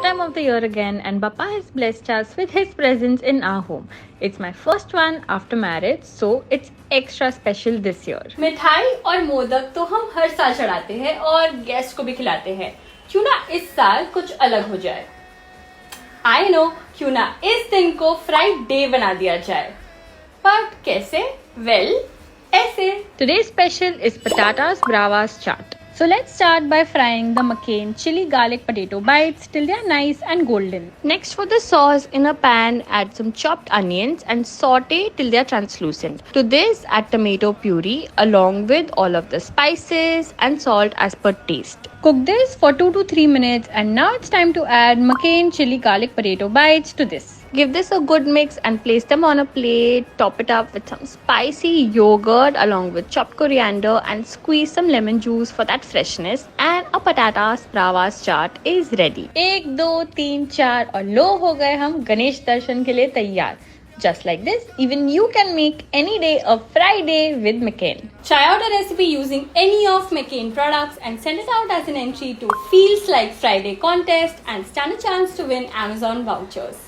time of the year again, and Bappa has blessed us with his presence in our home. It's my first one after marriage, so it's extra special this year. मिठाई और मोदक तो हम हर साल चढ़ाते हैं और guest को भी खिलाते हैं. क्यों ना इस साल कुछ अलग हो जाए. I know, क्यों ना इस दिन को फ्राइडे बना दिया जाए. पर कैसे? Well, ऐसे. Today's special is Patatas Bravas Chaat. So let's start by frying the McCain Chilli Garlic Potato Bites till they are nice and golden. Next, for the sauce, in a pan, add some chopped onions and saute till they are translucent. To this, add tomato puree along with all of the spices and salt as per taste. Cook this for 2 to 3 minutes, and now it's time to add McCain Chilli Garlic Potato Bites to this. Give this a good mix and place them on a plate. Top it up with some spicy yogurt along with chopped coriander and squeeze some lemon juice for that freshness. And a Patatas Bravas Chaat is ready. 1, 2, 3, 4 और लो हो गए हम गणेश दर्शन के लिए तैयार. Just like this, even you can make any day a FRYday with McCain. Try out a recipe using any of McCain products and send it out as an entry to Feels Like Friday contest and stand a chance to win Amazon vouchers.